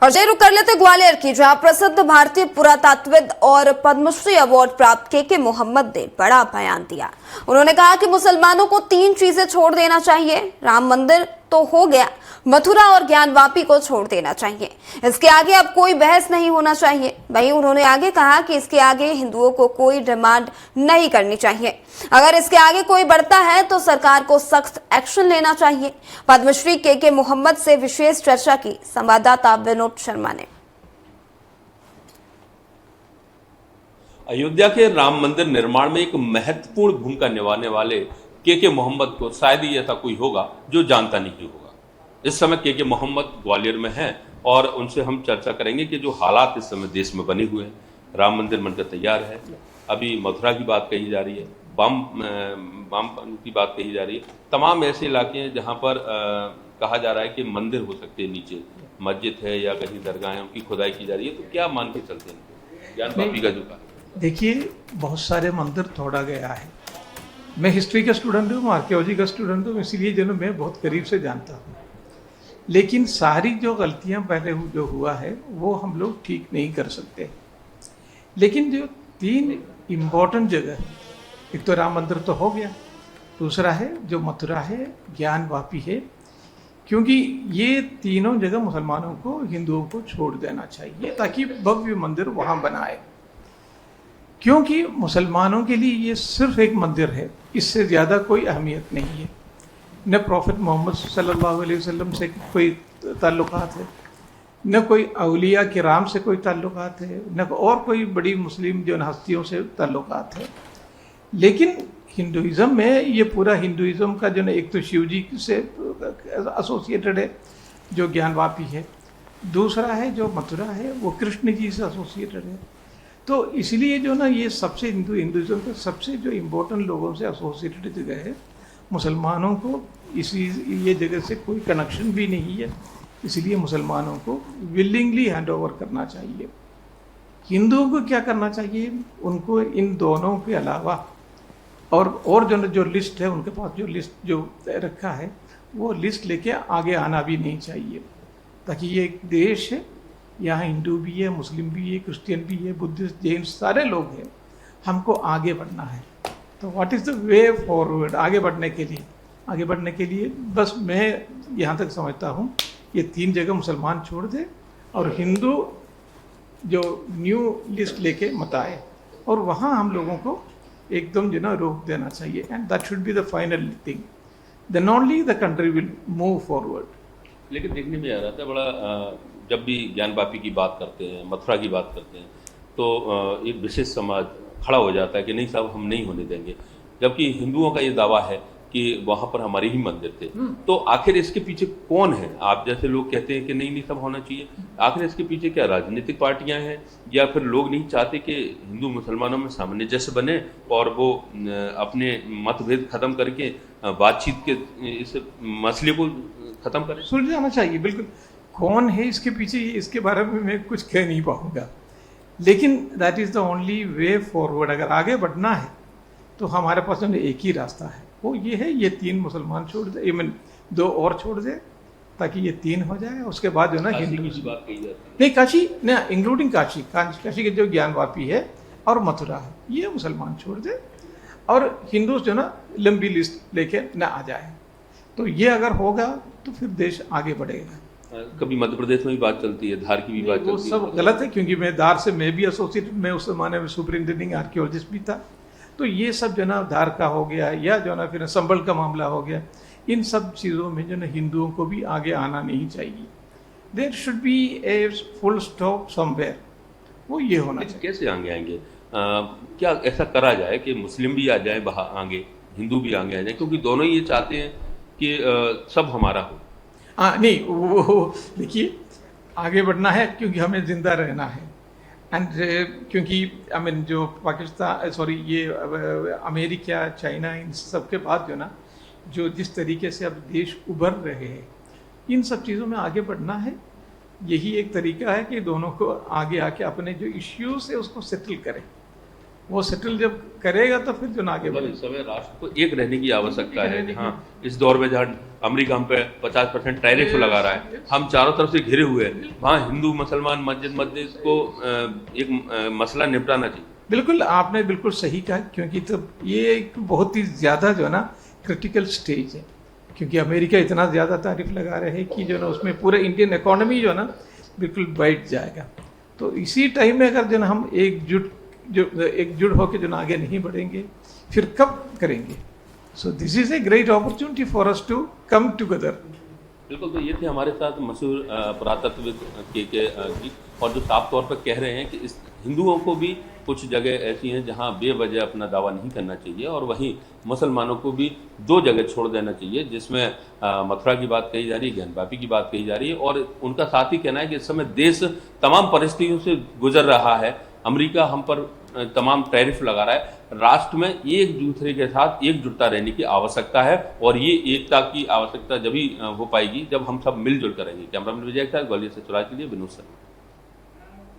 और जय रुक कर लेते ग्वालियर की, जहां प्रसिद्ध भारतीय पुरातत्वविद और पद्मश्री अवार्ड प्राप्त के मोहम्मद ने बड़ा बयान दिया। उन्होंने कहा कि मुसलमानों को 3 चीजें छोड़ देना चाहिए। राम मंदिर तो हो गया, मथुरा और ज्ञानवापी को छोड़ देना चाहिए। इसके आगे अब कोई बहस नहीं होना चाहिए। वहीं उन्होंने आगे कहा कि इसके आगे हिंदुओं को कोई डिमांड नहीं करनी चाहिए। अगर इसके आगे कोई बढ़ता है तो सरकार को सख्त एक्शन लेना चाहिए। पद्मश्री के मोहम्मद से विशेष चर्चा की संवाददाता विनोद शर्मा ने। अयोध्या के राम मंदिर निर्माण में एक महत्वपूर्ण भूमिका निभाने वाले के मोहम्मद को शायद ही ऐसा कोई होगा जो जानता नहीं होगा। इस समय के मोहम्मद ग्वालियर में हैं और उनसे हम चर्चा करेंगे कि जो हालात इस समय देश में बने हुए हैं। राम मंदिर बनकर तैयार है, अभी मथुरा की बात कही जा रही है, बाम की बात कही जा रही है। तमाम ऐसे इलाके हैं जहाँ पर कहा जा रहा है कि मंदिर हो सकते हैं, नीचे मस्जिद है या कहीं दरगाह है, उनकी खुदाई की जा रही है। तो क्या मान के चलते हैं ज्ञानवापी का जो देखिए, बहुत सारे मंदिर तोड़ा गया है। मैं हिस्ट्री का स्टूडेंट हूँ, आर्कियोलॉजी का स्टूडेंट हूँ, इसलिए जो मैं बहुत करीब से जानता हूँ। लेकिन सारी जो गलतियाँ पहले जो हुआ है वो हम लोग ठीक नहीं कर सकते। लेकिन जो 3 इम्पोर्टेंट जगह, एक तो राम मंदिर तो हो गया, दूसरा है जो मथुरा है, ज्ञानवापी है, क्योंकि ये तीनों जगह मुसलमानों को, हिंदुओं को छोड़ देना चाहिए ताकि भव्य मंदिर वहाँ बनाए। क्योंकि मुसलमानों के लिए ये सिर्फ एक मंदिर है, इससे ज़्यादा कोई अहमियत नहीं है। न प्रॉफिट मोहम्मद सल्लल्लाहु अलैहि वसल्लम से कोई ताल्लुकात है, न कोई औलिया किराम से कोई ताल्लुकात है, न और कोई बड़ी मुस्लिम जो हस्तियों से ताल्लुकात है। लेकिन हिंदुइज़्म में ये पूरा हिंदुइज़्म का जो एक तो शिव जी से एसोसिएटेड है जो ज्ञानवापी है, दूसरा है जो मथुरा है वो कृष्ण जी से एसोसिएटेड है। तो इसलिए जो ना ये सबसे हिंदुइज़्म का सबसे जो इम्पोर्टेंट लोगों से एसोसिएटेड जगह है। मुसलमानों को ये जगह से कोई कनेक्शन भी नहीं है, इसलिए मुसलमानों को विलिंगली हैंड ओवर करना चाहिए। हिंदुओं को क्या करना चाहिए, उनको इन दोनों के अलावा और जो लिस्ट है, उनके पास जो लिस्ट जो रखा है वो लिस्ट लेके आगे आना भी नहीं चाहिए, ताकि ये एक देश है, यहाँ हिंदू भी है, मुस्लिम भी है, क्रिश्चियन भी है, बुद्धिस्ट, जैन सारे लोग हैं। हमको आगे बढ़ना है। तो what is the way forward? आगे बढ़ने के लिए बस मैं यहाँ तक समझता हूँ, ये 3 जगह मुसलमान छोड़ दे और हिंदू जो न्यू लिस्ट लेके मत आए, और वहाँ हम लोगों को एकदम जो ना रोक देना चाहिए। And that should be the final thing, then only the country will move forward. लेकिन देखने में आ रहा था बड़ा, जब भी ज्ञानवापी की बात करते हैं, मथुरा की बात करते हैं, तो एक विशेष समाज खड़ा हो जाता है कि नहीं साहब, हम नहीं होने देंगे। जबकि हिंदुओं का ये दावा है कि वहाँ पर हमारे ही मंदिर थे। तो आखिर इसके पीछे कौन है? आप जैसे लोग कहते हैं कि नहीं सब होना चाहिए, आखिर इसके पीछे क्या राजनीतिक पार्टियां हैं, या फिर लोग नहीं चाहते कि हिंदू मुसलमानों में सामंजस्य बने और वो अपने मतभेद खत्म करके बातचीत के इस मसले को खत्म करें? सुलझाना चाहिए। बिल्कुल, कौन है इसके पीछे, इसके बारे में मैं कुछ कह नहीं पाऊंगा, लेकिन that is the only way forward. अगर आगे बढ़ना है तो हमारे पास जो एक ही रास्ता है, वो ये है, ये 3 मुसलमान छोड़ दे, इवन 2 और छोड़ दे, ताकि ये 3 हो जाए। उसके बाद जो ना हिंदू की बात कही जाती है, नहीं, काशी ना, इंक्लूडिंग काशी के जो ज्ञानवापी है और मथुरा है, ये मुसलमान छोड़ दे और हिंदू जो ना लंबी लिस्ट लेके ना आ जाए। तो ये अगर होगा तो फिर देश आगे बढ़ेगा। कभी मध्य प्रदेश में भी बात चलती है, धार की भी बात चलती है। वो सब गलत है, क्योंकि मैं धार से मैं भी एसोसिएटेड, मैं उस जमाने में सुपरिंटेंडिंग आर्कियोलॉजिस्ट भी था। तो ये सब जो ना धार का हो गया, या जो ना फिर संभल का मामला हो गया, इन सब चीज़ों में जो ना हिंदुओं को भी आगे आना नहीं चाहिए। There should be a full stop somewhere, वो ये होना चाहिए। कैसे आगे आएंगे? क्या ऐसा करा जाए कि मुस्लिम भी आ जाए बाहर आगे, हिंदू भी आगे आ जाए, क्योंकि दोनों ये चाहते हैं कि सब हमारा हो। नहीं, वो देखिए, आगे बढ़ना है क्योंकि हमें जिंदा रहना है। एंड क्योंकि जो पाकिस्तान, सॉरी, ये अमेरिका, चाइना, इन सब के बाद जो ना जो जिस तरीके से अब देश उभर रहे हैं, इन सब चीज़ों में आगे बढ़ना है। यही एक तरीका है कि दोनों को आगे आके अपने जो इश्यूज है उसको सेटल करें। वो सेटल जब करेगा तो फिर जो ना आगे मतलब बढ़ेगा। इस समय राष्ट्र को एक रहने की आवश्यकता है। जहाँ इस दौर में जहाँ अमेरिका हम पे 50% टैरिफ लगा रहा है, हम चारों तरफ से घिरे हुए हैं, वहाँ हिंदू मुसलमान मस्जिद को एक मसला निपटाना चाहिए। बिल्कुल, आपने बिल्कुल सही कहा, क्योंकि तो ये एक बहुत ही ज़्यादा जो है ना क्रिटिकल स्टेज है, क्योंकि अमेरिका इतना ज़्यादा तारीफ लगा रहे हैं कि जो ना उसमें पूरा इंडियन इकोनॉमी जो है ना बिल्कुल बैठ जाएगा। तो इसी टाइम में अगर जो ना हम एकजुट होकर जो ना आगे नहीं बढ़ेंगे, फिर कब करेंगे? So this is a great opportunity for us to come together. बिल्कुल, तो ये थे हमारे साथ मशहूर पुरातत्वविद के जी, और जो साफ तौर पर कह रहे हैं कि इस हिंदुओं को भी कुछ जगह ऐसी हैं जहां बेवजह अपना दावा नहीं करना चाहिए, और वहीं मुसलमानों को भी 2 जगह छोड़ देना चाहिए, जिसमें मथुरा की बात कही जा रही है, ज्ञानवापी की बात कही जा रही है। और उनका साथ ही कहना है कि इस समय देश तमाम परिस्थितियों से गुजर रहा है, अमेरिका हम पर तमाम टैरिफ लगा रहा है, राष्ट्र में एक दूसरे के साथ एकजुटता रहने की आवश्यकता है, और ये एकता की आवश्यकता जब ही हो पाएगी जब हम सब मिलजुल कर रहेंगे। कैमरामैन विजय के साथ ग्वालियर से सुराज के लिए विनोद सर।